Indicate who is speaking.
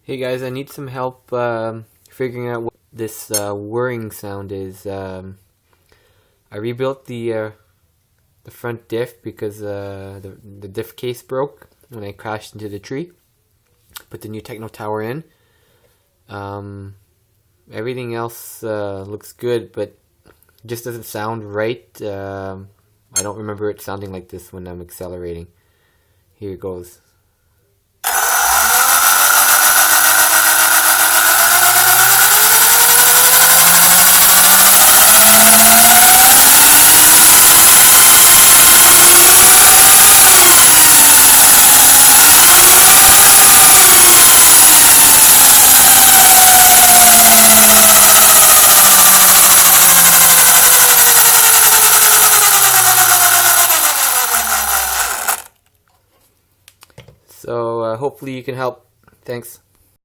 Speaker 1: Hey guys, I need some help figuring out what this whirring sound is. I rebuilt the front diff because the diff case broke when I crashed into the tree. Put the new techno tower in. Everything else looks good, but it just doesn't sound right. I don't remember it sounding like this when I'm accelerating. Here it goes. So hopefully you can help. Thanks.